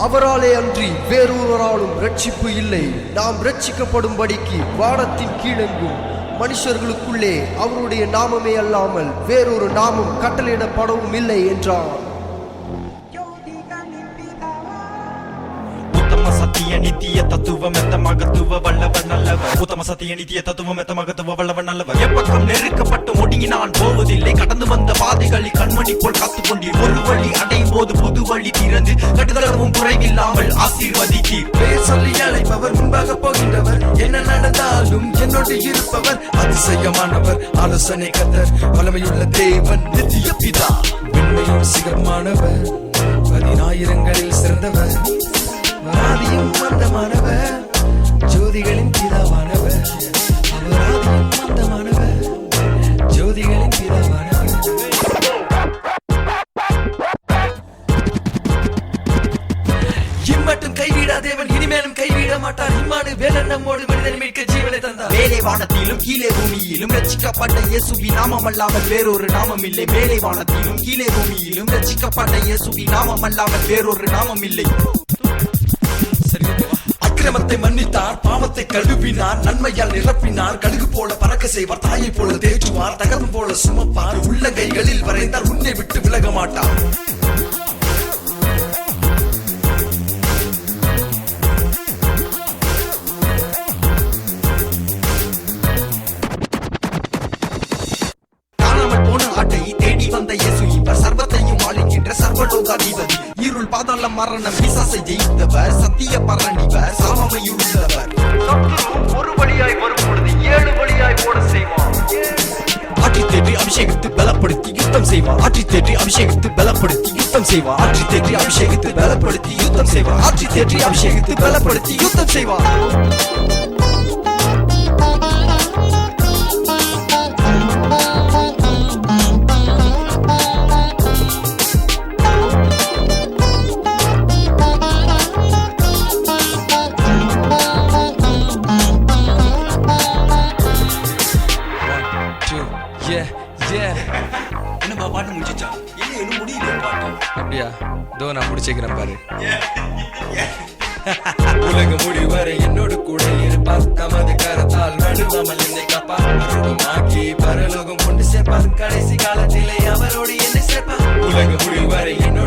அவராலே அன்றி வேறொருவராலும் ரட்சிப்பு இல்லை. நாம் ரட்சிக்கப்படும்படிக்கு வானத்தின் கீழெங்கும் மனுஷர்களுக்குள்ளே அவருடைய நாமமே அல்லாமல் வேறொரு நாமம் கட்டளையிடப்படவும் இல்லை என்றார். சத்திய நித்திய தத்துவம் எத்த மகத்துவ வல்லவர் நல்லவர். உத்தம சத்திய நித்திய தத்துவம் எத்த மகத்துவ வல்லவர் நல்லவர். எப்பக்கம் நெருக்கப்பட்டு ஒடுங்கி நான் போவதில்லை. கடந்து வந்த பாதைகளில் கண்மணி போல் காத்துக்கொண்டீர். ஒரு வழி அடையும் போது புது வழி திறந்து கட்டுதளவும் குறைவில்லாமல் ஆசீர்வதித்தீர். பேர் சொல்லி அழைப்பவர், முன்பாக போகின்றவர், என்ன நடந்தாலும் என்னோடு இருப்பவர், அதிசயமானவர், ஆலோசனை கர்த்தர், வல்லமையுள்ள தேவன், நித்திய பிதா, வெண்மையும் சிகரமானவர், 10,000களில் சிறந்தவர், ஆதியும் மந்தமானவர், ஜோதிகளின் பிதாவானவர், அவர் ஆதியும் மந்தமானவர், ஜோதிகளின் பிதாவானவர். இம்மட்டும் கைவிடா தேவன் இனிமேலும் கைவிட மாட்டார். இம்மானுவேல் நம்மோடு மனிதன் மீட்க ஜீவனை தந்தார். மேலே வானத்திலும் கீழே பூமியிலும் ரட்சிக்கப்பட்ட இயேசுவின் நாமம் அல்லாமல் வேறொரு நாமம் இல்லை. மேலே வானத்திலும் கீழே பூமியிலும் ரட்சிக்கப்பட்ட இயேசுவின் நாமம் அல்லாமல் வேறொரு நாமம் இல்லை. அக்கிரமத்தை மன்னித்தார், பாவத்தை கழுவினார், நன்மையால் நிரப்பினார், கடுகு போல பறக்க செய்வார், தாயை போல தேற்றுவார், தகவல் போல சுமப்பார், உள்ள கைகளில் வரைந்தார், உன்னை விட்டு விலக மாட்டார். காணாமல் போன ஆட்டை தேடி வந்த இயேசு இவர் சர்வத்தையும் ஆளுகின்ற சர்வலோகாதிபதி. இருள் பாதாளம் மரணம் பிசாசை ஜெயித்தவர், சத்திய பரணிவர், சாமமையுள்ளவர். ஒரு வழியாய் வரும் பொழுது 7 வழியாய் ஓட செய்வான். ஆற்றி தேற்றி அபிஷேகித்து பலப்படுத்தி யுத்தம் செய்வார். ஆற்றி தேற்றி அபிஷேகித்து பலப்படுத்தி யுத்தம் செய்வார். ஆற்றி தேற்றி அபிஷேகித்து பலப்படுத்தி யுத்தம் செய்வார். ஆற்றி தேற்றி அபிஷேகித்து பலப்படுத்தி யுத்தம் செய்வார். என்னப்பா பாட்டு முடிச்சா? இல்லை இன்னும் முடியல பாட்டு. அப்படியா? இதோ நான் முடிச்சுக்கிறேன் பாரு. உலக முடிவரை என்னோடு கூட இருப்பார், தமது கரத்தால் நடுவாமல் என்னை காப்பார், பரலோகமாக்கி பரலோகம் கொண்டு சேர்ப்பார், கடைசி காலத்திலே அவரோடு என்னை சேர்ப்பார். உலக முடிவரை என்னோடு